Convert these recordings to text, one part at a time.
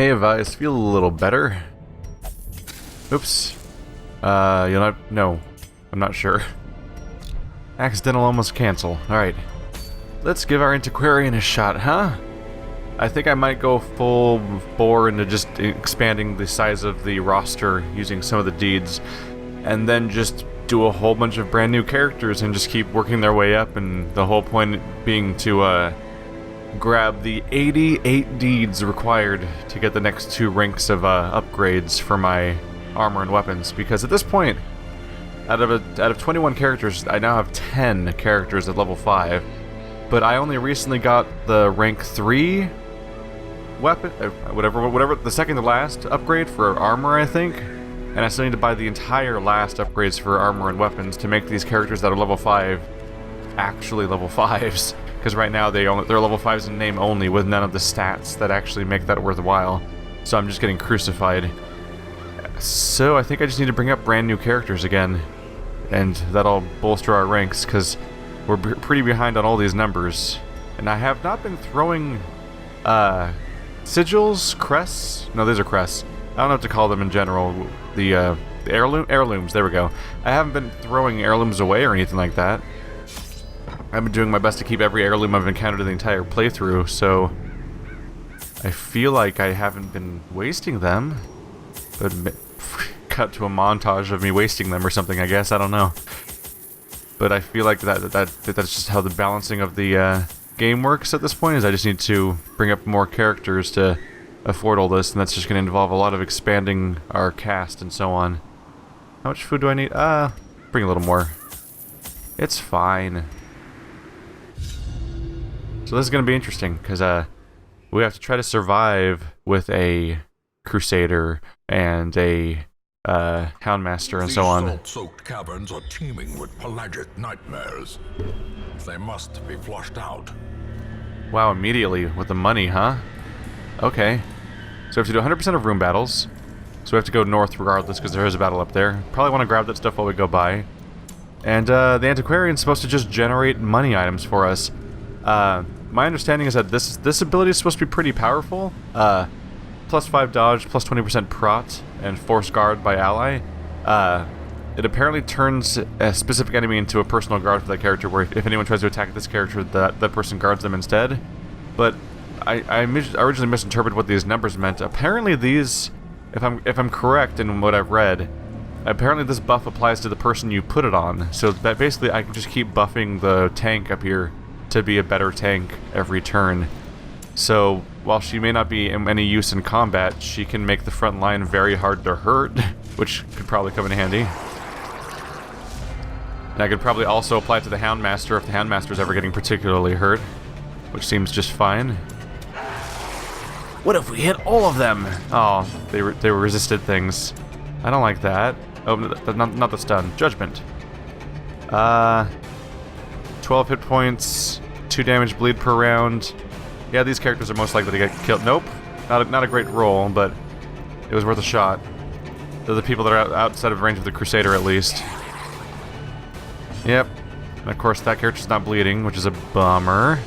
Hey, Vice, feel a little better? Oops. You'll not... No. I'm not sure. Accidental almost cancel. Alright. Let's give our Antiquarian a shot, huh? I think I might go full bore into just expanding the size of the roster using some of the deeds, and then just do a whole bunch of brand new characters and just keep working their way up, and the whole point being to grab the 88 deeds required to get the next 2 ranks of upgrades for my armor and weapons, because at this point, out of 21 characters, I now have 10 characters at level 5, but I only recently got the rank 3 weapon, whatever, the second to last upgrade for armor, I think, and I still need to buy the entire last upgrades for armor and weapons to make these characters that are level 5 actually level 5s, because right now they're level 5s in name only, with none of the stats that actually make that worthwhile, so I'm just getting crucified. So I think I just need to bring up brand new characters again, and that'll bolster our ranks, because we're pretty behind on all these numbers. And I have not been throwing sigils, crests? No, these are crests. I don't know what to call them in general. The heirlooms, there we go. I haven't been throwing heirlooms away or anything like that. I've been doing my best to keep every heirloom I've encountered in the entire playthrough, so I feel like I haven't been wasting them. But cut to a montage of me wasting them or something, I guess, I don't know. But I feel like that's just how the balancing of the game works at this point, is I just need to bring up more characters to afford all this, and that's just going to involve a lot of expanding our cast and so on. How much food do I need? Bring a little more. It's fine. So this is going to be interesting, because we have to try to survive with a Crusader and a Houndmaster and so on. These salt-soaked caverns are teeming with pelagic nightmares. They must be flushed out. Wow, immediately with the money, huh? Okay. So we have to do 100% of room battles. So we have to go north regardless, because there is a battle up there. Probably want to grab that stuff while we go by. And the Antiquarian's supposed to just generate money items for us. My understanding is that this ability is supposed to be pretty powerful. Plus 5 dodge, plus 20% prot, and force guard by ally. It apparently turns a specific enemy into a personal guard for that character, where if anyone tries to attack this character, that person guards them instead. But I originally misinterpreted what these numbers meant. Apparently these, if I'm correct in what I've read, apparently this buff applies to the person you put it on. So that basically I can just keep buffing the tank up here to be a better tank every turn. So while she may not be in any use in combat, she can make the front line very hard to hurt, which could probably come in handy. And I could probably also apply it to the Houndmaster if the Houndmaster's ever getting particularly hurt, which seems just fine. What if we hit all of them? Oh, they resisted things. I don't like that. Oh, not the stun. Judgment. 12 hit points, 2 damage bleed per round. Yeah, these characters are most likely to get killed. Nope, not a great roll, but it was worth a shot. They're the people that are outside of range of the Crusader, at least. Yep. And of course, that character's not bleeding, which is a bummer.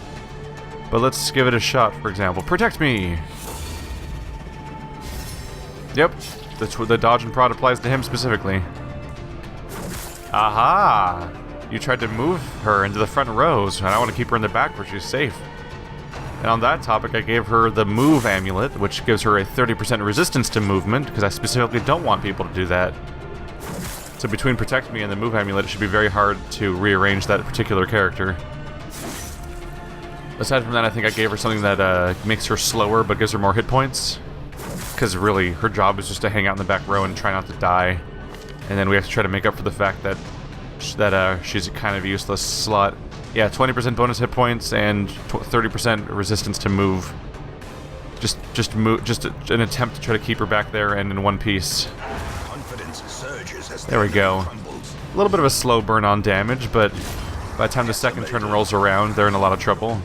But let's give it a shot, for example. Protect me! Yep. The dodge and prod applies to him specifically. Aha! You tried to move her into the front rows, and I want to keep her in the back where she's safe. And on that topic, I gave her the Move Amulet, which gives her a 30% resistance to movement, because I specifically don't want people to do that. So between Protect Me and the Move Amulet, it should be very hard to rearrange that particular character. Aside from that, I think I gave her something that makes her slower, but gives her more hit points. Because really, her job is just to hang out in the back row and try not to die. And then we have to try to make up for the fact that she's a kind of useless slot. Yeah, 20% bonus hit points and 30% resistance to move. Just an attempt to try to keep her back there and in one piece. There we go. A little bit of a slow burn on damage, but by the time the second turn rolls around, they're in a lot of trouble.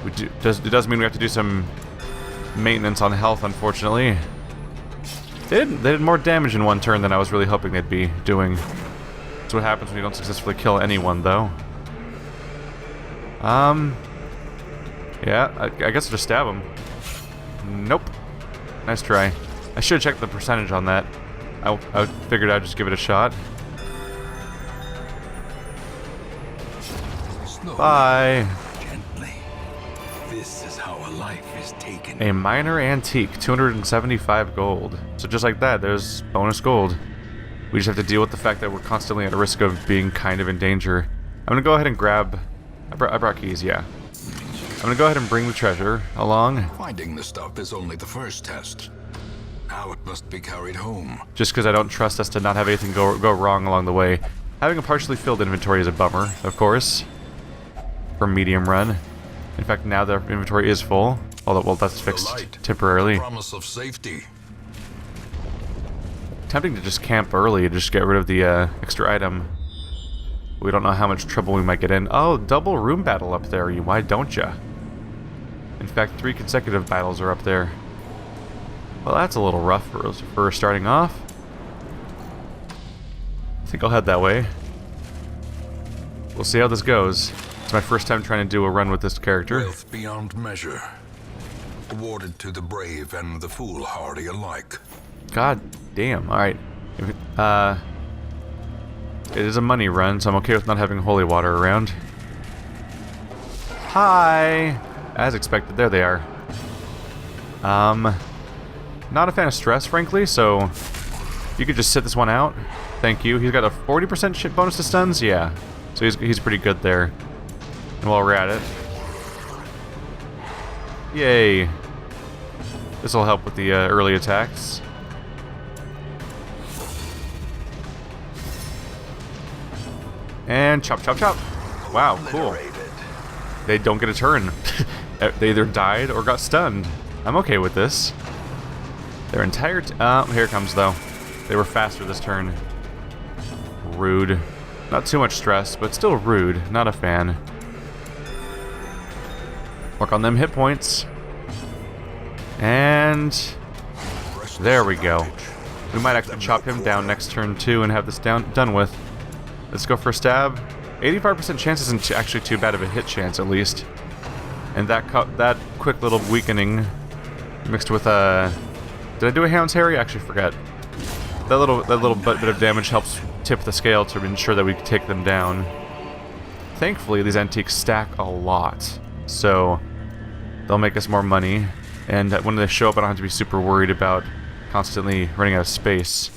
It does mean we have to do some maintenance on health, unfortunately. They did more damage in one turn than I was really hoping they'd be doing. That's what happens when you don't successfully kill anyone, though. Yeah, I guess I'll just stab him. Nope. Nice try. I should have checked the percentage on that. I figured I'd just give it a shot. Slowly, Bye. gently. This is how a life is taken. A minor antique, 275 gold. So just like that, there's bonus gold. We just have to deal with the fact that we're constantly at risk of being kind of in danger. I'm gonna go ahead and grab... I brought keys, yeah. I'm gonna go ahead and bring the treasure along. Finding the stuff is only the first test. Now it must be carried home. Just because I don't trust us to not have anything go wrong along the way. Having a partially filled inventory is a bummer, of course. For medium run. In fact, now the inventory is full. Although, well, that's fixed temporarily. Promise of safety. Tempting to just camp early and just get rid of the extra item. We don't know how much trouble we might get in. Oh, double room battle up there. Why don't ya? In fact, 3 consecutive battles are up there. Well, that's a little rough for starting off. I think I'll head that way. We'll see how this goes. It's my first time trying to do a run with this character. Wealth beyond measure. Awarded to the brave and the foolhardy alike. God damn. Alright. It is a money run, so I'm okay with not having holy water around. Hi! As expected, there they are. Not a fan of stress, frankly, so you could just sit this one out. Thank you. He's got a 40% shit bonus to stuns? Yeah. So he's pretty good there. And while we're at it... Yay. This will help with the early attacks. And chop, chop, chop. Wow, cool. They don't get a turn. They either died or got stunned. I'm okay with this. Their entire... here it comes, though. They were faster this turn. Rude. Not too much stress, but still rude. Not a fan. Work on them hit points. And... there we go. We might actually chop him down next turn, too, and have this done with. Let's go for a stab. 85% chance isn't actually too bad of a hit chance, at least. And that quick little weakening mixed with a... Did I do a Hound's Harry? I actually forget. That little bit of damage helps tip the scale to ensure that we can take them down. Thankfully, these antiques stack a lot, so they'll make us more money. And when they show up, I don't have to be super worried about constantly running out of space.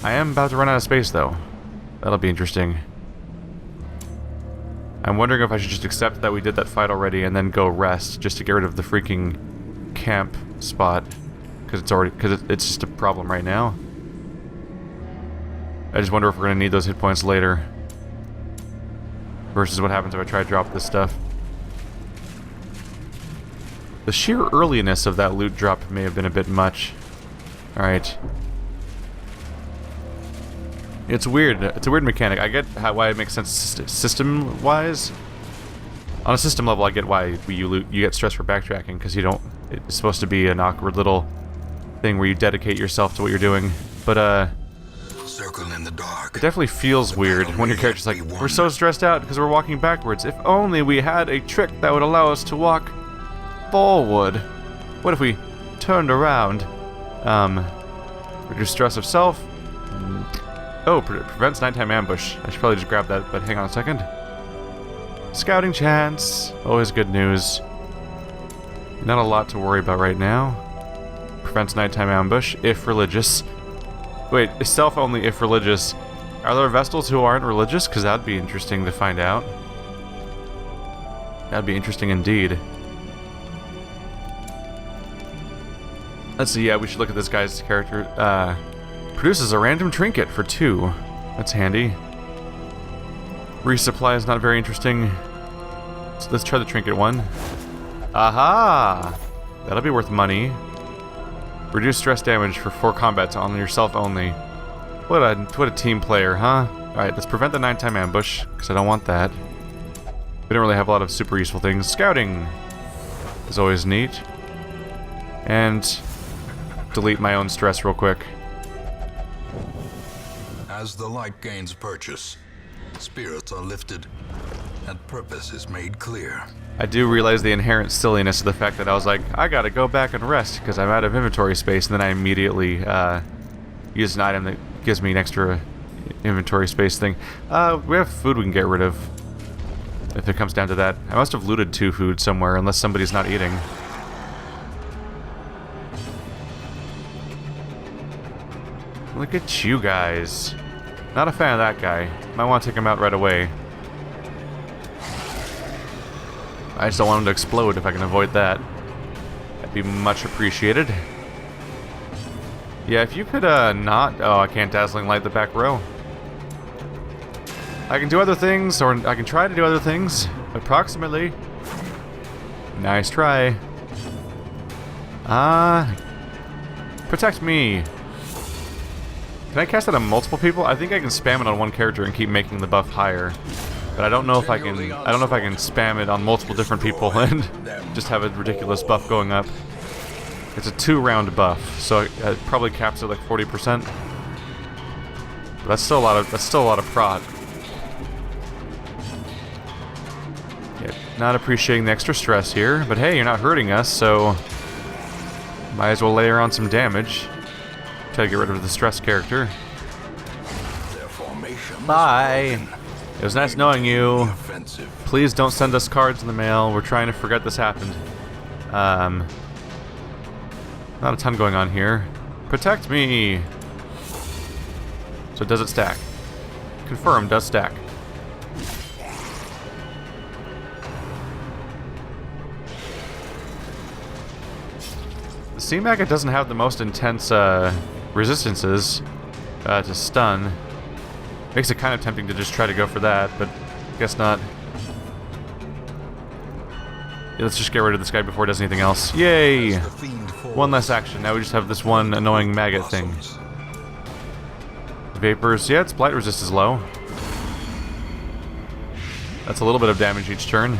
I am about to run out of space, though. That'll be interesting. I'm wondering if I should just accept that we did that fight already and then go rest, just to get rid of the freaking camp spot, because it's just a problem right now. I just wonder if we're gonna need those hit points later, versus what happens if I try to drop this stuff. The sheer earliness of that loot drop may have been a bit much. All right. It's weird. It's a weird mechanic. I get why it makes sense system-wise. On a system level, I get why you get stress for backtracking, because you don't. It's supposed to be an awkward little thing where you dedicate yourself to what you're doing. But Circle in the dark. it definitely feels weird when your character's like, we're so stressed out because we're walking backwards. If only we had a trick that would allow us to walk forward. What if we turned around? Reduce stress of self. Oh, prevents nighttime ambush. I should probably just grab that, but hang on a second. Scouting chance. Always good news. Not a lot to worry about right now. Prevents nighttime ambush, if religious. Wait, is self only if religious. Are there Vestals who aren't religious? Because that'd be interesting to find out. That'd be interesting indeed. Let's see, yeah, we should look at this guy's character. Produces a random trinket for 2. That's handy. Resupply is not very interesting. So let's try the trinket one. Aha! That'll be worth money. Reduce stress damage for 4 combats on yourself only. What a team player, huh? Alright, let's prevent the nighttime ambush, because I don't want that. We don't really have a lot of super useful things. Scouting is always neat. And delete my own stress real quick. As the light gains purchase, spirits are lifted, and purpose is made clear. I do realize the inherent silliness of the fact that I was like, I gotta go back and rest because I'm out of inventory space, and then I immediately use an item that gives me an extra inventory space thing. We have food we can get rid of, if it comes down to that. I must have looted 2 food somewhere, unless somebody's not eating. Look at you guys. Not a fan of that guy. Might want to take him out right away. I just don't want him to explode if I can avoid that. That'd be much appreciated. Yeah, if you could not... Oh, I can't dazzling light the back row. I can do other things, or I can try to do other things. Approximately. Nice try. Protect me. Can I cast that on multiple people? I think I can spam it on one character and keep making the buff higher. But I don't know if I can. I don't know if I can spam it on multiple different people and just have a ridiculous buff going up. It's a 2-round buff, so it probably caps at like 40%. But that's still a lot of. That's still a lot of prot. Yeah, not appreciating the extra stress here, but hey, you're not hurting us, so might as well layer on some damage. Try to get rid of the stress character. Bye. It was nice knowing you. Please don't send us cards in the mail. We're trying to forget this happened. Not a ton going on here. Protect me! So does it stack? Confirm, does stack. The C-Maggot doesn't have the most intense resistances to stun. Makes it kind of tempting to just try to go for that, but guess not. Yeah, let's just get rid of this guy before it does anything else. Yay! One less action. Now we just have this one annoying maggot thing. Vapors. Yeah, its blight resist is low. That's a little bit of damage each turn.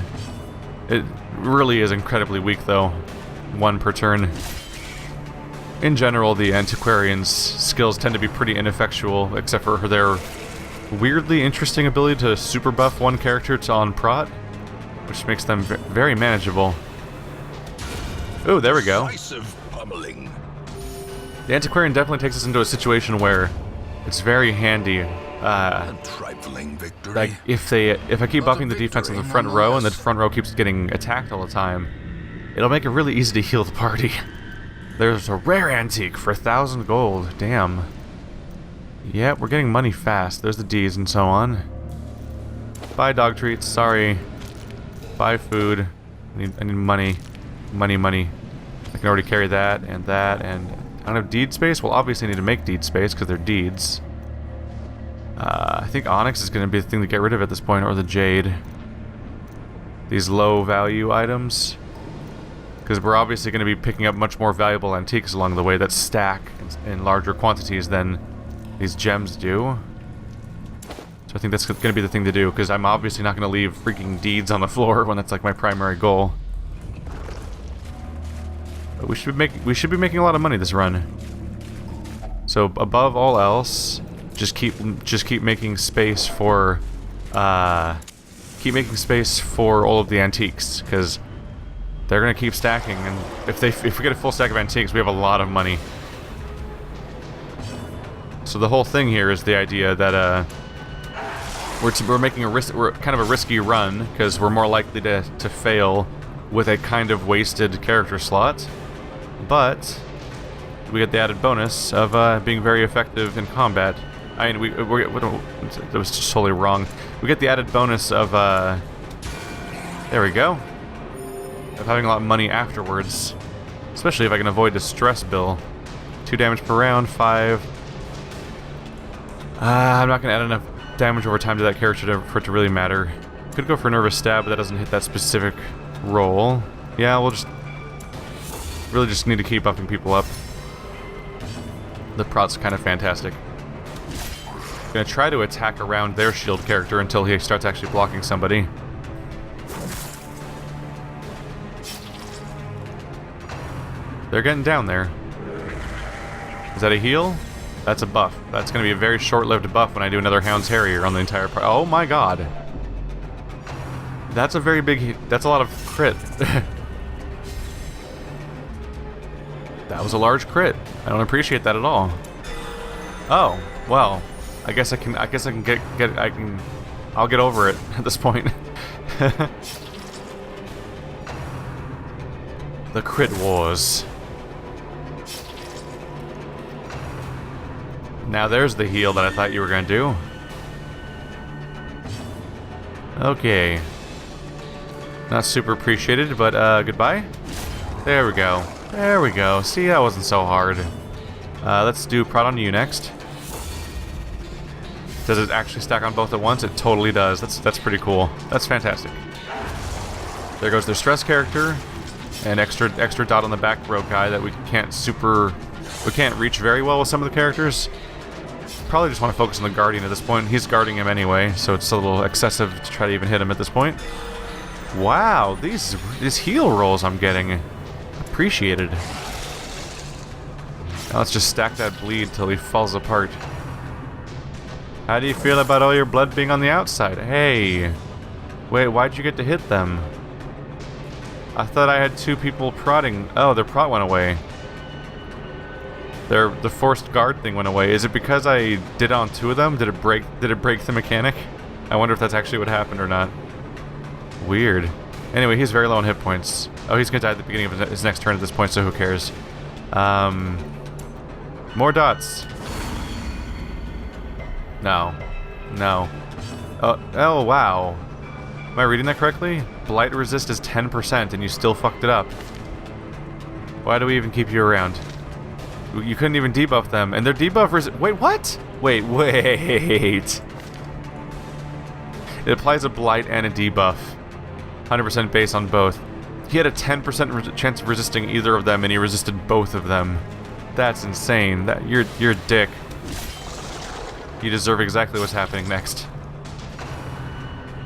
It really is incredibly weak, though. 1 per turn. In general, the Antiquarian's skills tend to be pretty ineffectual, except for their weirdly interesting ability to super buff one character to on prot, which makes them very manageable. Oh, there we go. The Antiquarian definitely takes us into a situation where it's very handy. Like if I keep buffing the defense of the front row and the front row keeps getting attacked all the time, it'll make it really easy to heal the party. There's a rare antique for 1,000 gold. Damn. Yeah, we're getting money fast. There's the D's and so on. Buy dog treats. Sorry. Buy food. I need money. Money. I can already carry that, and I don't have deed space? Well, obviously I need to make deed space because they're deeds. I think Onyx is going to be the thing to get rid of at this point, or the Jade. These low value items. Because we're obviously going to be picking up much more valuable antiques along the way that stack in larger quantities than these gems do. So I think that's going to be the thing to do, because I'm obviously not going to leave freaking deeds on the floor when that's like my primary goal. But we should be making a lot of money this run. So above all else, just keep making space for all of the antiques, because they're gonna keep stacking, and if we get a full stack of antiques, we have a lot of money. So the whole thing here is the idea that we're making we're kind of a risky run, because we're more likely to fail with a kind of wasted character slot, but we get the added bonus of being very effective in combat. I mean, that was just totally wrong. We get the added bonus of there we go. Of having a lot of money afterwards, especially if I can avoid the stress bill. 2 damage per round, 5. I'm not gonna add enough damage over time to that character for it to really matter. Could go for nervous stab, but that doesn't hit that specific roll. Yeah, we'll really just need to keep buffing people up. The prot's kind of fantastic. Gonna try to attack around their shield character until he starts actually blocking somebody. They're getting down there. Is that a heal? That's a buff. That's going to be a very short-lived buff when I do another Hound's Harrier on the entire part. Oh my god. That's a very big... That's a lot of crit. That was a large crit. I don't appreciate that at all. Oh, well. I guess I can I'll get over it at this point. The crit wars. Now there's the heal that I thought you were gonna do. Okay. Not super appreciated, but goodbye. There we go. There we go. See, that wasn't so hard. Let's do prod on you next. Does it actually stack on both at once? It totally does. That's pretty cool. That's fantastic. There goes their stress character, and extra dot on the back row guy that we can't reach very well with some of the characters. Probably just want to focus on the Guardian at this point. He's guarding him anyway, so it's a little excessive to try to even hit him at this point. Wow, these heal rolls I'm getting. Appreciated. Now let's just stack that bleed till he falls apart. How do you feel about all your blood being on the outside? Hey. Wait, why'd you get to hit them? I thought I had 2 people prodding. Oh, their prod went away. The forced guard thing went away. Is it because I did it on 2 of them? Did it break the mechanic? I wonder if that's actually what happened or not. Weird. Anyway, he's very low on hit points. Oh, he's gonna die at the beginning of his next turn at this point, so who cares? More dots. No. No. Oh, wow. Am I reading that correctly? Blight resist is 10% and you still fucked it up. Why do we even keep you around? You couldn't even debuff them, and their debuff resist... Wait, what? Wait. It applies a blight and a debuff. 100% base on both. He had a 10% chance of resisting either of them, and he resisted both of them. That's insane. You're a dick. You deserve exactly what's happening next.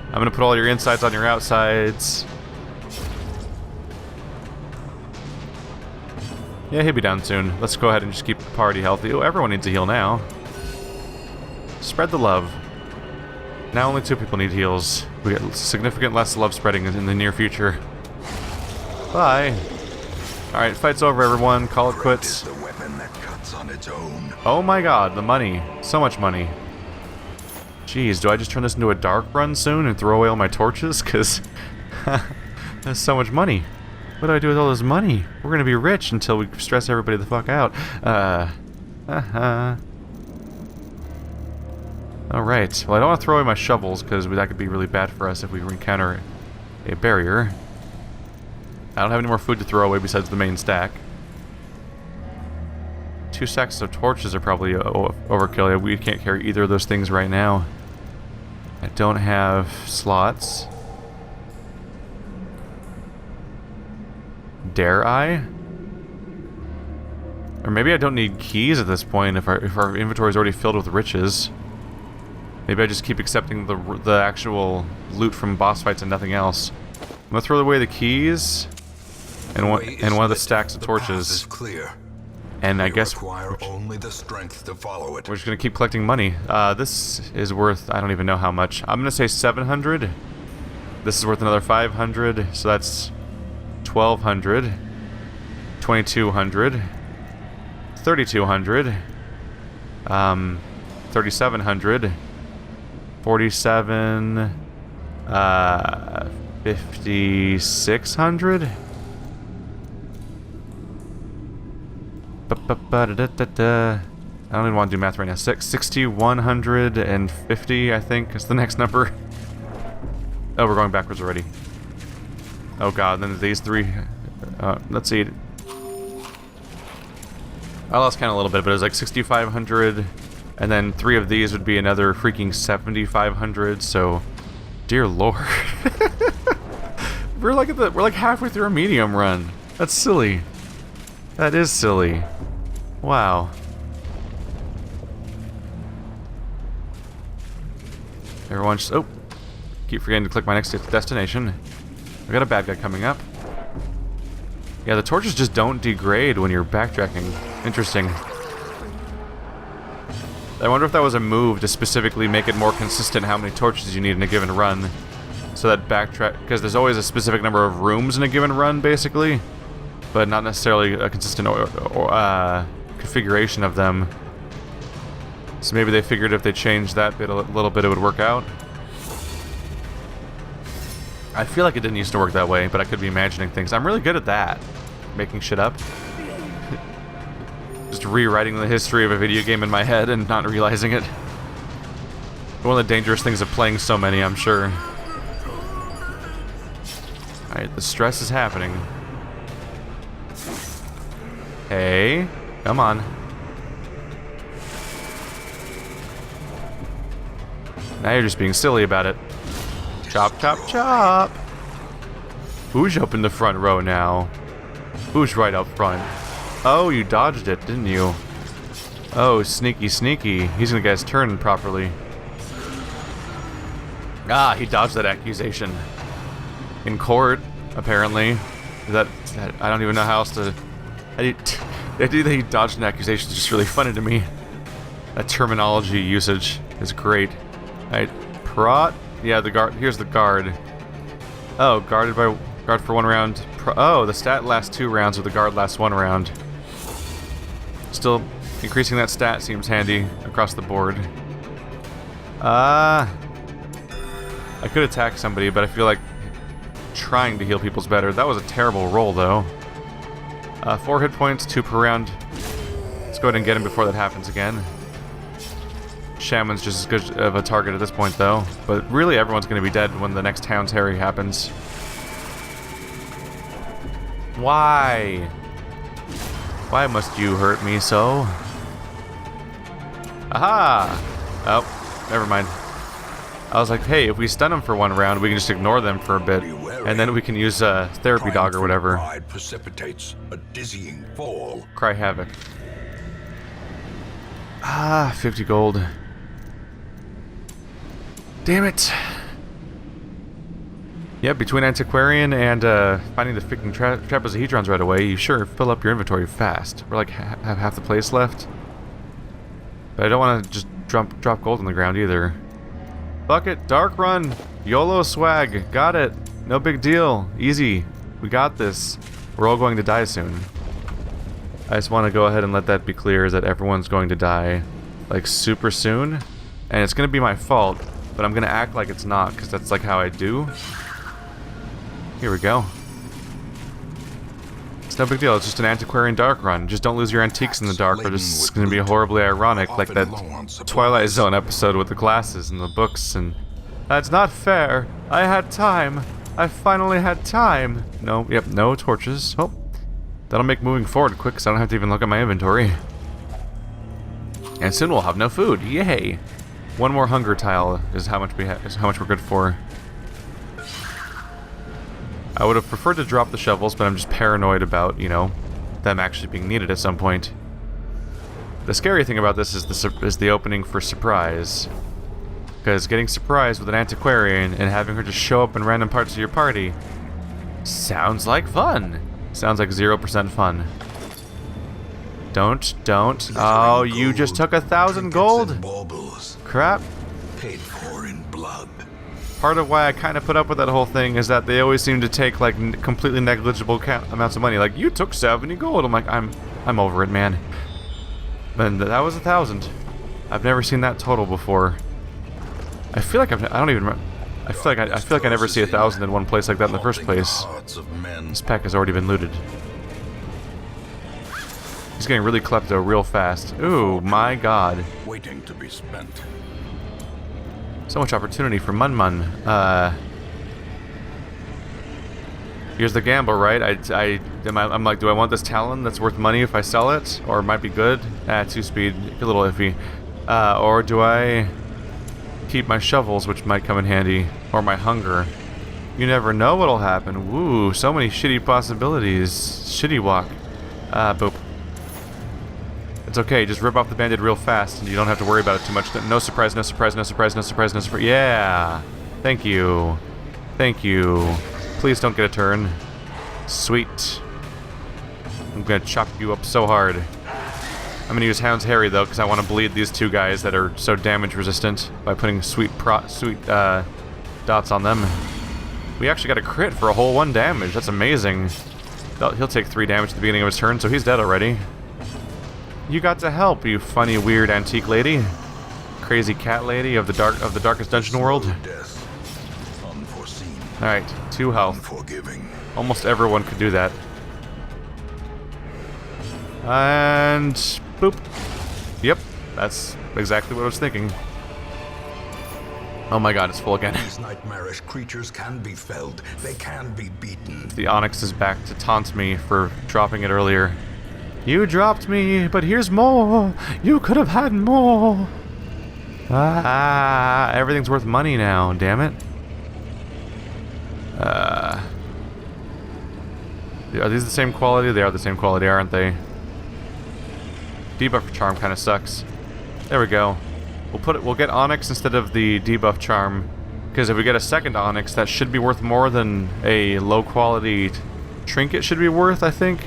I'm gonna put all your insides on your outsides. Yeah, he'll be down soon. Let's go ahead and just keep the party healthy. Oh, everyone needs a heal now. Spread the love. Now only 2 people need heals. We get significant less love spreading in the near future. Bye. Alright, fight's over, everyone. Call it quits. Oh my god, the money. So much money. Jeez, do I just turn this into a dark run soon and throw away all my torches? Because that's so much money. What do I do with all this money? We're gonna be rich until we stress everybody the fuck out. Alright, well I don't want to throw away my shovels, because that could be really bad for us if we encounter a barrier. I don't have any more food to throw away besides the main stack. 2 stacks of torches are probably overkill. Yeah, we can't carry either of those things right now. I don't have slots. Dare I? Or maybe I don't need keys at this point if our inventory is already filled with riches. Maybe I just keep accepting the actual loot from boss fights and nothing else. I'm gonna throw away the keys and one of the stacks of torches. And I guess only the strength to follow it. We're just gonna keep collecting money. This is worth, I don't even know how much. I'm gonna say 700. This is worth another 500, so that's 1,200, 2,200, 3,200, 3,700, 47, 5,600. I don't even want to do math right now. 6,150, I think, is the next number. Oh, we're going backwards already. Oh god, then these 3... let's see. I lost count a little bit, but it was like 6,500, and then 3 of these would be another freaking 7,500, so... Dear lord. We're like halfway through a medium run. That's silly. That is silly. Wow. Everyone just... Oh! Keep forgetting to click my next destination. We got a bad guy coming up. Yeah, the torches just don't degrade when you're backtracking. Interesting. I wonder if that was a move to specifically make it more consistent how many torches you need in a given run. So that backtrack, because there's always a specific number of rooms in a given run, basically, but not necessarily a consistent configuration of them. So maybe they figured if they changed that bit a little bit, it would work out. I feel like it didn't used to work that way, but I could be imagining things. I'm really good at that, making shit up. Just rewriting the history of a video game in my head and not realizing it. One of the dangerous things of playing so many, I'm sure. Alright, the stress is happening. Hey, come on. Now you're just being silly about it. Chop, chop, chop! Who's up in the front row now? Who's right up front? Oh, you dodged it, didn't you? Oh, sneaky, sneaky. He's gonna get his turn properly. Ah, he dodged that accusation. In court, apparently. That I don't even know how else to... The idea that he dodged an accusation is just really funny to me. That terminology usage is great. Alright, prot? Yeah, the guard. Here's the guard. Oh, guard for 1 round. Oh, the stat lasts 2 rounds, or the guard lasts 1 round. Still, increasing that stat seems handy across the board. I could attack somebody, but I feel like trying to heal people's better. That was a terrible roll, though. 4 hit points, 2 per round. Let's go ahead and get him before that happens again. Shaman's just as good of a target at this point, though. But really, everyone's going to be dead when the next Hound's Harry happens. Why? Why must you hurt me so? Aha! Oh, never mind. I was like, hey, if we stun them for 1 round, we can just ignore them for a bit, and then we can use therapy dog or whatever. Pride precipitates a dizzying fall. Cry havoc. Ah, 50 gold. Damn it. Yeah, between Antiquarian and finding the freaking trapezohedrons right away, you sure fill up your inventory fast. We're like have half the place left. But I don't want to just drop gold on the ground either. Fuck it, dark run, YOLO swag, got it. No big deal, easy. We got this. We're all going to die soon. I just want to go ahead and let that be clear, is that everyone's going to die, like, super soon. And it's going to be my fault, but I'm going to act like it's not, because that's like how I do. Here we go. It's no big deal, it's just an Antiquarian dark run. Just don't lose your antiques in the dark, or this is going to be horribly ironic, like that Twilight Zone episode with the glasses and the books, and... That's not fair! I had time! I finally had time! No, yep, no torches. Oh. That'll make moving forward quick, so I don't have to even look at my inventory. And soon we'll have no food. Yay! 1 more hunger tile is how much we're good for. I would have preferred to drop the shovels, but I'm just paranoid about, you know, them actually being needed at some point. The scary thing about this is the opening for surprise. Because getting surprised with an Antiquarian and having her just show up in random parts of your party sounds like fun. Sounds like 0% fun. Don't. Oh, you just took 1,000 gold? Crap. Paid for in blood. Part of why I kind of put up with that whole thing is that they always seem to take, like, completely negligible amounts of money. Like, you took 70 gold. I'm like, I'm over it, man. But that was 1,000. I've never seen that total before. I feel like I don't even remember. I feel like I never see 1,000 in one place like that in the first place. This pack has already been looted. He's getting really klepto real fast. Ooh, my god. Waiting to be spent. So much opportunity for Mun. Here's the gamble, right? I'm like, do I want this Talon that's worth money if I sell it? Or it might be good? 2 speed, a little iffy. Or do I keep my shovels, which might come in handy? Or my hunger? You never know what'll happen. Woo, so many shitty possibilities. Shitty walk. Boop. It's okay, just rip off the bandit real fast and you don't have to worry about it too much. No surprise, no surprise, no surprise, no surprise, no surprise. Yeah! Thank you. Thank you. Please don't get a turn. Sweet. I'm gonna chop you up so hard. I'm gonna use Hound's Harry though, because I want to bleed these 2 guys that are so damage resistant by putting sweet dots on them. We actually got a crit for a whole 1 damage. That's amazing. He'll take 3 damage at the beginning of his turn, so he's dead already. You got to help, you funny, weird antique lady. Crazy cat lady of the darkest dungeon world. Alright, 2 health. Unforgiving. Almost everyone could do that. And boop. Yep, that's exactly what I was thinking. Oh my god, it's full again. These nightmarish creatures can be felled. They can be beaten. The Onyx is back to taunt me for dropping it earlier. You dropped me, but here's more. You could have had more. Ah, everything's worth money now, damn it. Are these the same quality? They are the same quality, aren't they? Debuff charm kind of sucks. There we go. We'll get Onyx instead of the debuff charm, because if we get a second Onyx, that should be worth more than a low quality trinket should be worth, I think.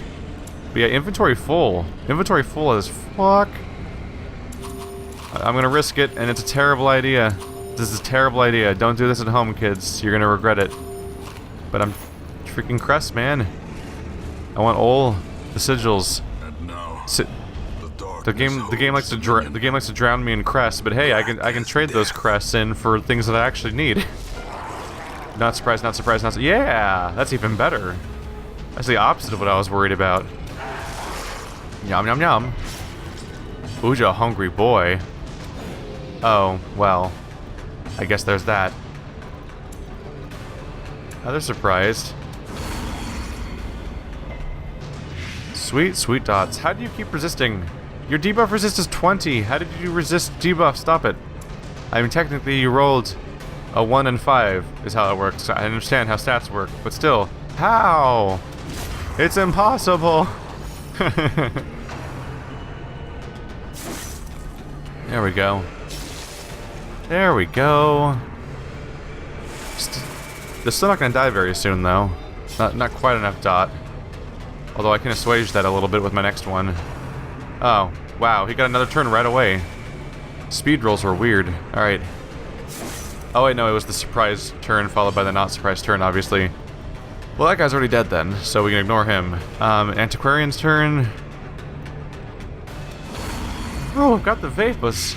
But yeah, inventory full. Inventory full as fuck. I'm gonna risk it, and it's a terrible idea. This is a terrible idea. Don't do this at home, kids. You're gonna regret it. But I'm freaking crest, man. I want all the sigils. And now, The game likes to drown me in crests, but hey, I can trade those crests in for things that I actually need. Not surprised, not surprised, not yeah, that's even better. That's the opposite of what I was worried about. Yum yum yum. Who's a hungry boy? Oh, well. I guess there's that. Oh, they're surprised. Sweet, sweet dots. How do you keep resisting? Your debuff resist is 20. How did you resist debuff? Stop it. I mean, technically you rolled a 1 and 5 is how it works. I understand how stats work, but still. How? It's impossible. There we go. There we go. They're still not going to die very soon, though. Not quite enough dot. Although I can assuage that a little bit with my next one. Oh, wow, he got another turn right away. Speed rolls were weird. Alright. Oh wait, no, it was the surprise turn followed by the not surprise turn, obviously. Well, that guy's already dead then, so we can ignore him. Antiquarian's turn. Oh, I've got the Vapus.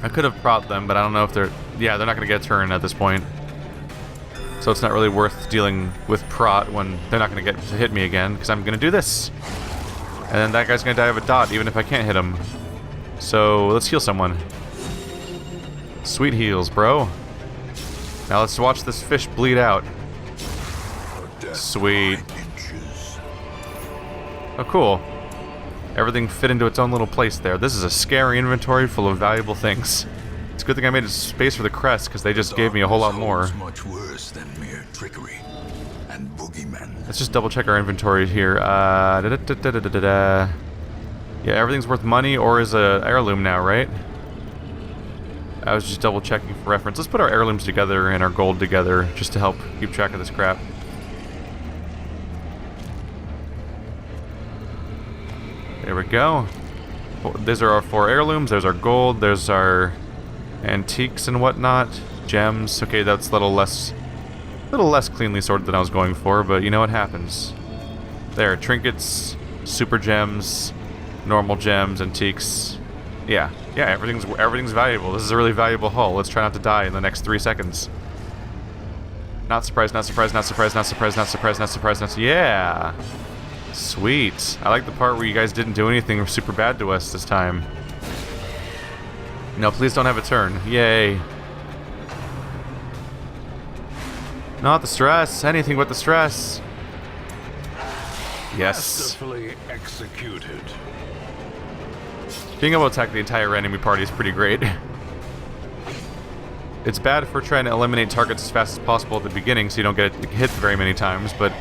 I could have propped them, but I don't know if they're... Yeah, they're not going to get a turn at this point. So it's not really worth dealing with prot when they're not going to get to hit me again, because I'm going to do this. And then that guy's going to die of a dot, even if I can't hit him. So let's heal someone. Sweet heals, bro. Now let's watch this fish bleed out. Sweet. Oh, cool. Everything fit into its own little place there. This is a scary inventory full of valuable things. It's a good thing I made a space for the crest, because they just gave me a whole lot more. Much worse than mere trickery and boogeymen. Let's just double check our inventory here. Yeah, everything's worth money or is a heirloom now, right? I was just double checking for reference. Let's put our heirlooms together and our gold together just to help keep track of this crap. There we go. These are our 4 heirlooms. There's our gold. There's our antiques and whatnot. Gems. Okay, that's a little less cleanly sorted than I was going for, but you know what happens. There, trinkets, super gems, normal gems, antiques. Yeah, everything's valuable. This is a really valuable hull. Let's try not to die in the next 3 seconds. Not surprised, not surprised, not surprised, not surprised, not surprised, not surprised, not... Yeah! Sweet. I like the part where you guys didn't do anything super bad to us this time. No, please don't have a turn. Yay. Not the stress. Anything but the stress. Yes. Masterfully executed. Being able to attack the entire enemy party is pretty great. It's bad for trying to eliminate targets as fast as possible at the beginning so you don't get hit very many times, but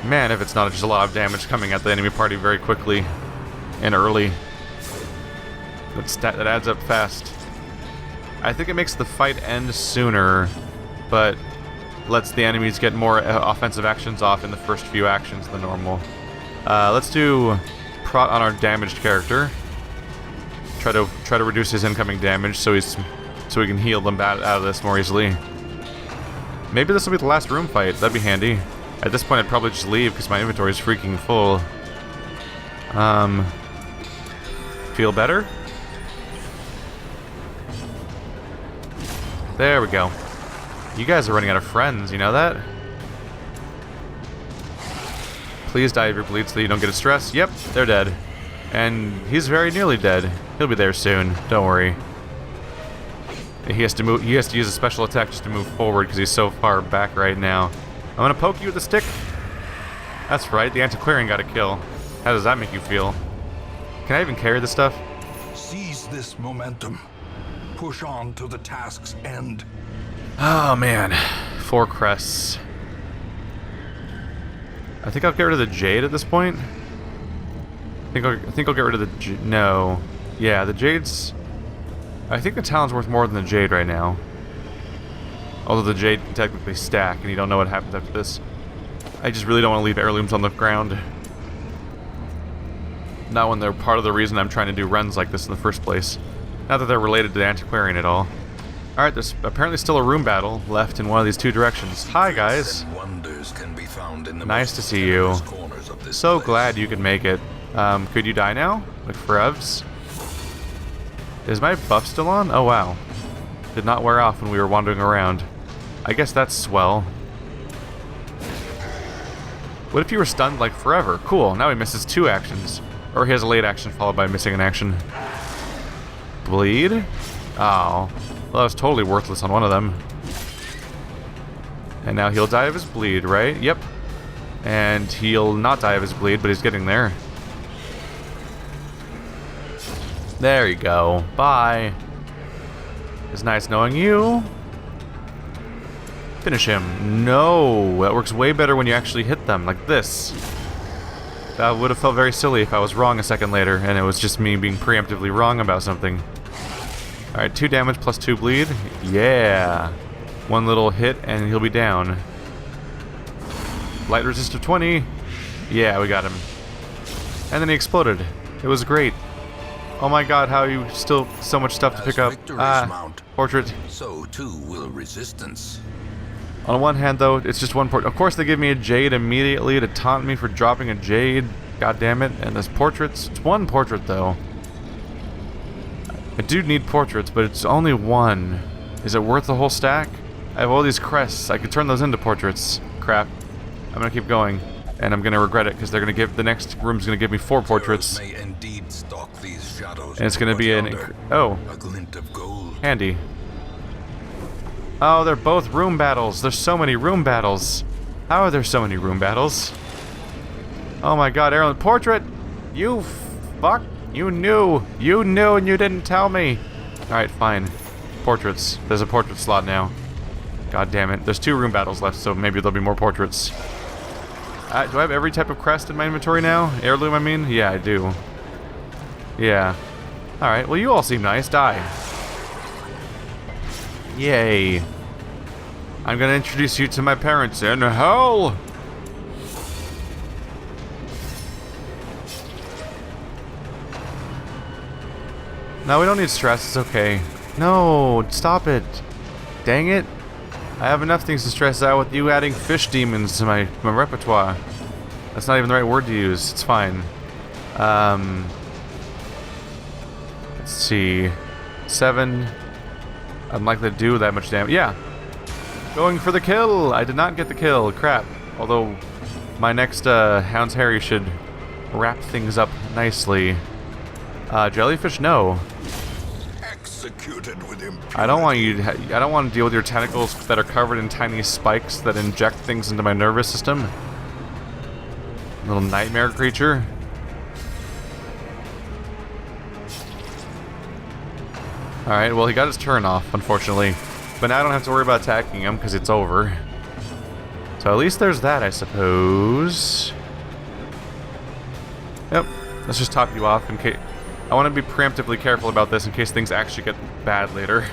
man, if it's not just a lot of damage coming at the enemy party very quickly and early, that adds up fast. I think it makes the fight end sooner, but lets the enemies get more offensive actions off in the first few actions than normal. Let's do prot on our damaged character. Try to reduce his incoming damage so we can heal them out of this more easily. Maybe this will be the last room fight. That'd be handy. At this point, I'd probably just leave because my inventory is freaking full. Feel better? There we go. You guys are running out of friends, you know that? Please die of your bleed so that you don't get a stress. Yep, they're dead. And he's very nearly dead. He'll be there soon, don't worry. He has to move. He has to use a special attack just to move forward because he's so far back right now. I'm gonna poke you with a stick. That's right, the Antiquarian got a kill. How does that make you feel? Can I even carry this stuff? Seize this momentum. Push on to the task's end. Oh man, 4 crests. I think I'll get rid of the jade at this point. I think I'll get rid of the no. Yeah, the jade's. I think the talon's worth more than the jade right now. Although the jade can technically stack, and you don't know what happens after this. I just really don't want to leave heirlooms on the ground. Not when they're part of the reason I'm trying to do runs like this in the first place. Not that they're related to the Antiquarian at all. Alright, there's apparently still a room battle left in one of these 2 directions. Hi, guys. Nice to see you. So glad you could make it. Could you die now? Like forevs? Is my buff still on? Oh, wow. Did not wear off when we were wandering around. I guess that's swell. What if you were stunned like forever? Cool, now he misses 2 actions. Or he has a late action followed by missing an action. Bleed? Oh. Well, that was totally worthless on one of them. And now he'll die of his bleed, right? Yep. And he'll not die of his bleed, but he's getting there. There you go. Bye. It's nice knowing you. Finish him. No, that works way better when you actually hit them, like this. That would have felt very silly if I was wrong a second later, and it was just me being preemptively wrong about something. Alright, 2 damage plus 2 bleed. Yeah. 1 little hit, and he'll be down. Light resist of 20. Yeah, we got him. And then he exploded. It was great. Oh my god, how you still so much stuff to pick up. Portrait. So too will resistance. On one hand, though, it's just 1 portrait. Of course, they give me a jade immediately to taunt me for dropping a jade. God damn it. And there's portraits. It's 1 portrait, though. I do need portraits, but it's only 1. Is it worth the whole stack? I have all these crests. I could turn those into portraits. Crap. I'm gonna keep going, and I'm gonna regret it because they're gonna give the next room's gonna give me 4 portraits. And it's gonna be a glint of gold. Handy. Oh, they're both room battles. There's so many room battles. How are there so many room battles? Oh my god, Aaron, portrait! You fuck! You knew and you didn't tell me! Alright, fine. Portraits. There's a portrait slot now. God damn it. There's 2 room battles left, so maybe there'll be more portraits. Do I have every type of crest in my inventory now? Heirloom, I mean? Yeah, I do. Yeah. Alright, well you all seem nice. Die. Yay. I'm gonna introduce you to my parents in hell! No, we don't need stress. It's okay. No, stop it. Dang it. I have enough things to stress out with you adding fish demons to my repertoire. That's not even the right word to use. It's fine. Let's see. 7. Unlikely to do that much damage. Yeah. Going for the kill. I did not get the kill. Crap. Although my next Hound's Harry should wrap things up nicely. Jellyfish, no. Executed with impunity. I don't want you to I don't want to deal with your tentacles that are covered in tiny spikes that inject things into my nervous system. Little nightmare creature. Alright, well he got his turn off, unfortunately. But now I don't have to worry about attacking him because it's over. So at least there's that, I suppose. Yep, let's just top you off in case... I want to be preemptively careful about this in case things actually get bad later.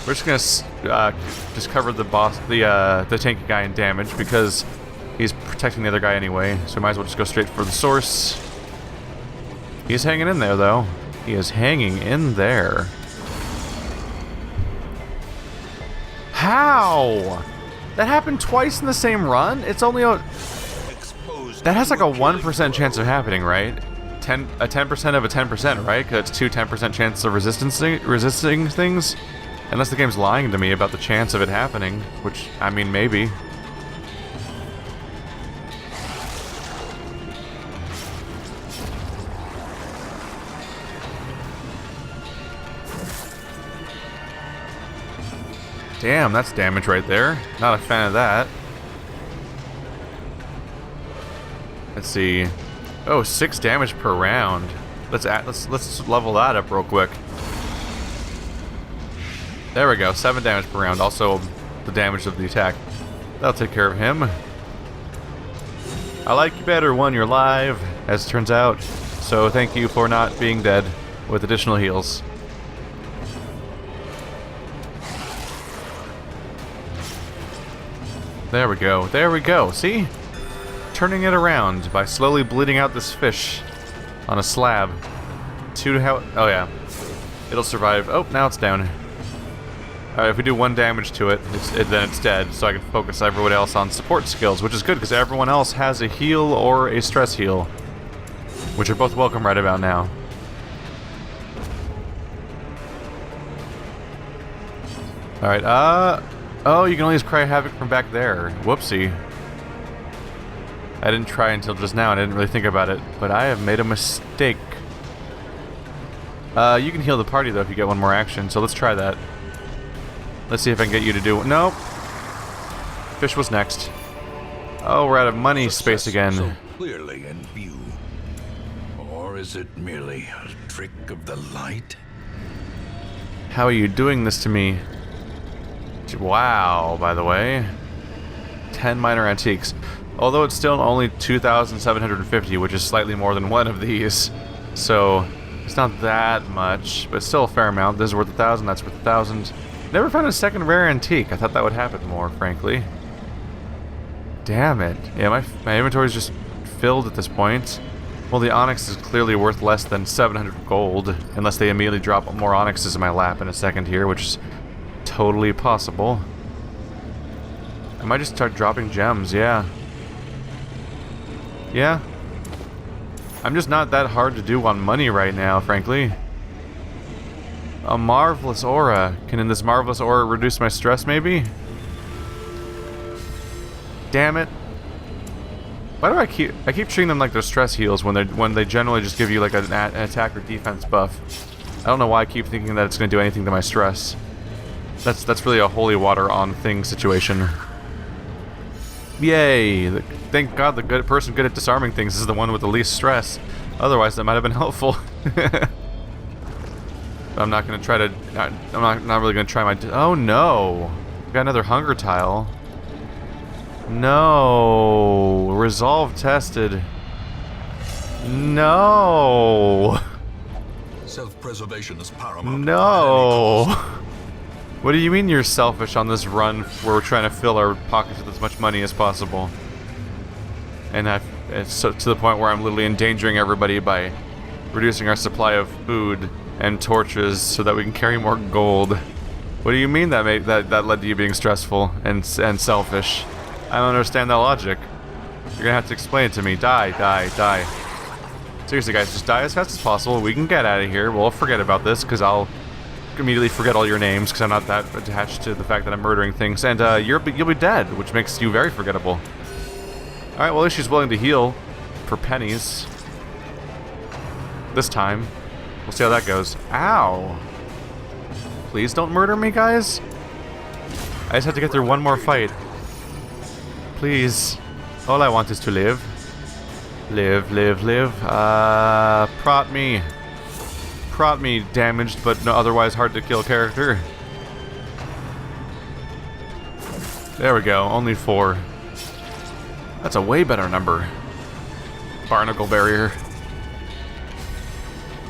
We're just gonna just cover the boss, the tanky guy in damage because he's protecting the other guy anyway. So we might as well just go straight for the source. He's hanging in there though. He is hanging in there. How? That happened twice in the same run? It's only a... That has like a 1% chance of happening, right? A 10% of a 10%, right? Because it's 10% chance of resisting things? Unless the game's lying to me about the chance of it happening, which, I mean, maybe. Damn, that's damage right there. Not a fan of that. Let's see. Oh, 6 damage per round. Let's level that up real quick. There we go, 7 damage per round. Also, the damage of the attack. That'll take care of him. I like you better when you're live, as it turns out. So thank you for not being dead with additional heals. There we go. There we go. See? Turning it around by slowly bleeding out this fish on a slab. Oh yeah. It'll survive. Oh, now it's down. Alright, if we do 1 damage to it, then it's dead, so I can focus everyone else on support skills, which is good because everyone else has a heal or a stress heal, which are both welcome right about now. Alright, oh, you can only use Cry Havoc from back there. Whoopsie. I didn't try until just now and I didn't really think about it, but I have made a mistake. You can heal the party though if you get 1 more action, so let's try that. Let's see if I can get you to do... Nope. Fish was next. Oh, we're out of money space again. So clearly in view. Or is it merely a trick of the light? How are you doing this to me? Wow, by the way. 10 minor antiques. Although it's still only 2,750, which is slightly more than 1 of these. So, it's not that much, but still a fair amount. This is worth 1,000, that's worth 1,000. Never found a second rare antique. I thought that would happen more, frankly. Damn it. Yeah, my inventory's just filled at this point. Well, the onyx is clearly worth less than 700 gold, unless they immediately drop more onyxes in my lap in a second here, which is totally possible. I might just start dropping gems, yeah. Yeah. I'm just not that hard to do on money right now, frankly. A marvelous aura. Can this marvelous aura reduce my stress, maybe? Damn it. Why do I keep treating them like they're stress heals when they generally just give you like an attack or defense buff? I don't know why I keep thinking that it's going to do anything to my stress. That's really a holy water on thing situation. Yay! Thank God the person good at disarming things is the one with the least stress. Otherwise, that might have been helpful. I'm not gonna try to. I'm not really gonna try my. Oh no! Got another hunger tile. No. Resolve tested. No. Self-preservation is paramount. No. What do you mean you're selfish on this run where we're trying to fill our pockets with as much money as possible? And it's so, to the point where I'm literally endangering everybody by reducing our supply of food and torches so that we can carry more gold. What do you mean that led to you being stressful and selfish? I don't understand that logic. You're gonna have to explain it to me. Die, die, die. Seriously, guys, just die as fast as possible. We can get out of here. We'll forget about this because I'll immediately forget all your names because I'm not that attached to the fact that I'm murdering things. And you'll be dead, which makes you very forgettable. All right, well, at least she's willing to heal for pennies. This time. We'll see how that goes. Ow. Please don't murder me, guys. I just have to get through 1 more fight. Please. All I want is to live. Live, live, live. Prot me. Prot me, damaged but no otherwise hard to kill character. There we go, only 4. That's a way better number. Barnacle barrier.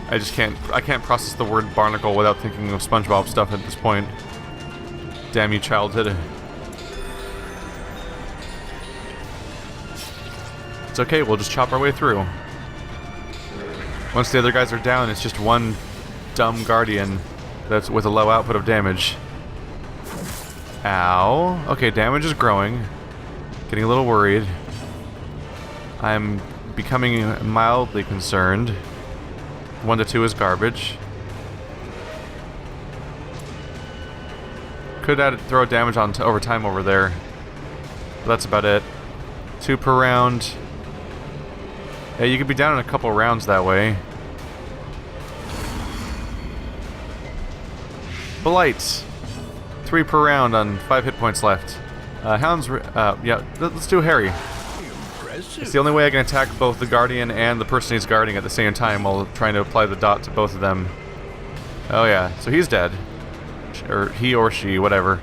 I can't process the word barnacle without thinking of SpongeBob stuff at this point. Damn you, childhood. It's okay, we'll just chop our way through. Once the other guys are down, it's just 1 dumb guardian that's with a low output of damage. Ow. Okay, damage is growing. Getting a little worried. I'm becoming mildly concerned. 1 to 2 is garbage. Could throw damage on over time over there. But that's about it. 2 per round. Yeah, you could be down in a couple rounds that way. Blight. 3 per round on 5 hit points left. Hounds, yeah, let's do Harry. It's the only way I can attack both the Guardian and the person he's guarding at the same time while trying to apply the dot to both of them. Oh yeah, so he's dead. Or he or she, whatever.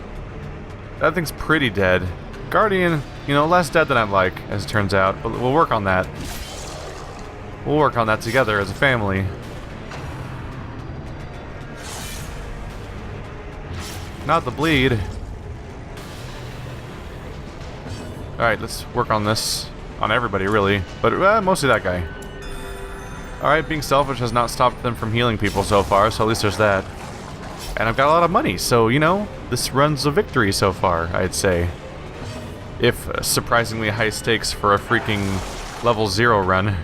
That thing's pretty dead. Guardian, you know, less dead than I'd like, as it turns out, but we'll work on that. We'll work on that together as a family. Not the bleed. Alright, let's work on this. On everybody, really. But mostly that guy. Alright, being selfish has not stopped them from healing people so far, so at least there's that. And I've got a lot of money, so, you know, this run's a victory so far, I'd say. If surprisingly high stakes for a freaking level 0 run.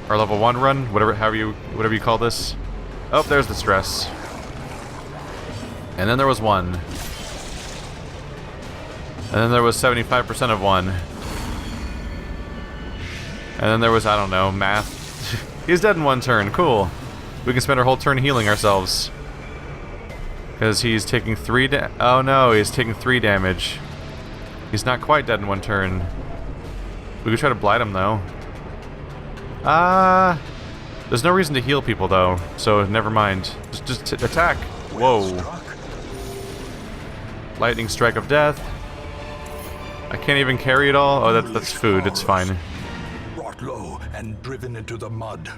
Or level 1 run, whatever you call this. Oh, there's the stress. And then there was 1. And then there was 75% of 1. And then there was, I don't know, math. He's dead in 1 turn, cool. We can spend our whole turn healing ourselves. Because he's taking 3 oh no, he's taking 3 damage. He's not quite dead in 1 turn. We could try to blight him though. There's no reason to heal people though, so never mind. Just attack. Whoa. Lightning strike of death. I can't even carry it all. Oh, that's food. It's fine. Brought low and driven into the mud.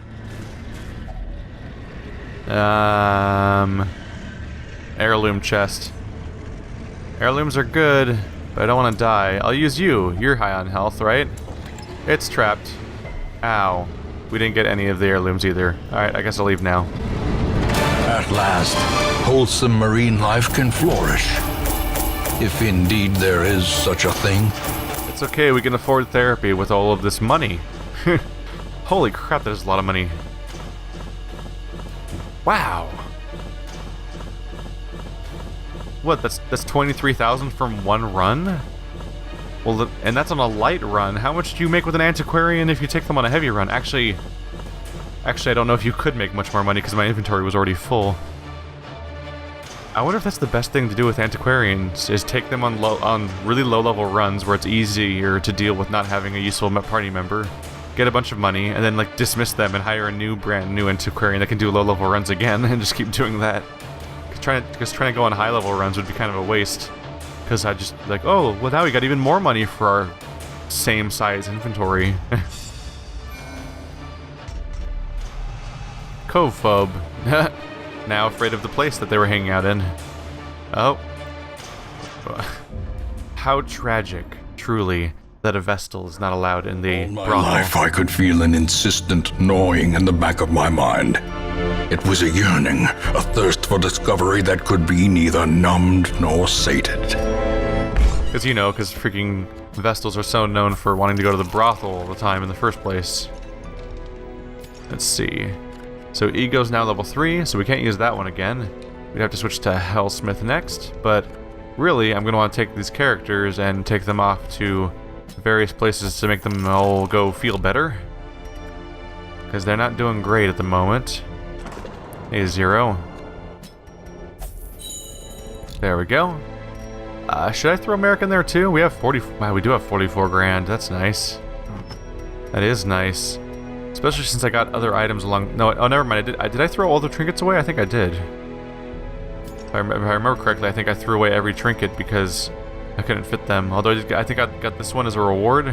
Heirloom chest. Heirlooms are good, but I don't want to die. I'll use you. You're high on health, right? It's trapped. Ow. We didn't get any of the heirlooms either. Alright, I guess I'll leave now. At last, wholesome marine life can flourish. If indeed there is such a thing. It's okay, we can afford therapy with all of this money. Holy crap, there's a lot of money. Wow. What, that's 23,000 from 1 run? Well, and that's on a light run. How much do you make with an Antiquarian if you take them on a heavy run? Actually, I don't know if you could make much more money because my inventory was already full. I wonder if that's the best thing to do with Antiquarians, is take them on really low-level runs where it's easier to deal with not having a useful party member, get a bunch of money, and then like dismiss them and hire a brand new Antiquarian that can do low-level runs again, and just keep doing that. Because trying to go on high-level runs would be kind of a waste. Because I just like, oh, well now we got even more money for our same size inventory. Covephobe. Now afraid of the place that they were hanging out in. Oh. How tragic, truly, that a Vestal is not allowed in the All my brothel. life I could feel an insistent gnawing in the back of my mind. It was a yearning, a thirst for discovery that could be neither numbed nor sated. Because, you know, because freaking Vestals are so known for wanting to go to the brothel all the time in the first place. Let's see. So Ego's now level 3, so we can't use that one again. We'd have to switch to Hellsmith next, but really, I'm going to want to take these characters and take them off to various places to make them all go feel better. Because they're not doing great at the moment. A0. There we go. Should I throw Merrick in there too? We have 40. Wow, we do have 44 grand. That's nice. That is nice. Especially since I got other items along. No, oh, never mind. Did I throw all the trinkets away? I think I did. If I remember correctly, I think I threw away every trinket because I couldn't fit them. Although I think I got this one as a reward,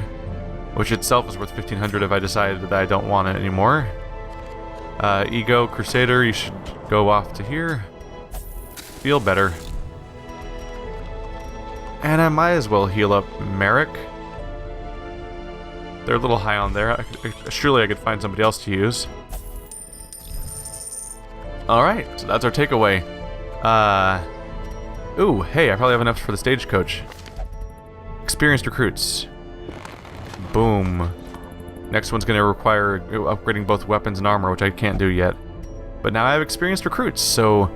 which itself is worth 1,500 if I decided that I don't want it anymore. Ego, Crusader, you should go off to here. Feel better. And I might as well heal up Merrick. They're a little high on there. Surely I could find somebody else to use. Alright, so that's our takeaway. Ooh, hey, I probably have enough for the stagecoach. Experienced recruits. Boom. Next one's going to require upgrading both weapons and armor, which I can't do yet. But now I have experienced recruits, so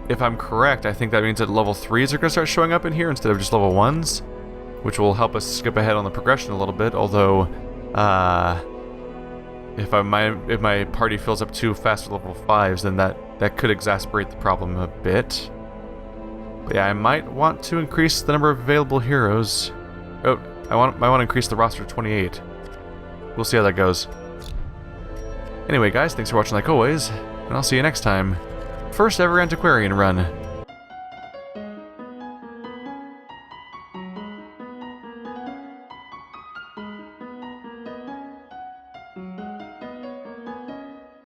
if I'm correct, I think that means that level 3s are going to start showing up in here instead of just level 1s, which will help us skip ahead on the progression a little bit, although if my party fills up too fast with level 5s, then that could exacerbate the problem a bit. But yeah, I might want to increase the number of available heroes. Oh, I want to increase the roster to 28. We'll see how that goes. Anyway, guys, thanks for watching like always, and I'll see you next time. First ever Antiquarian run.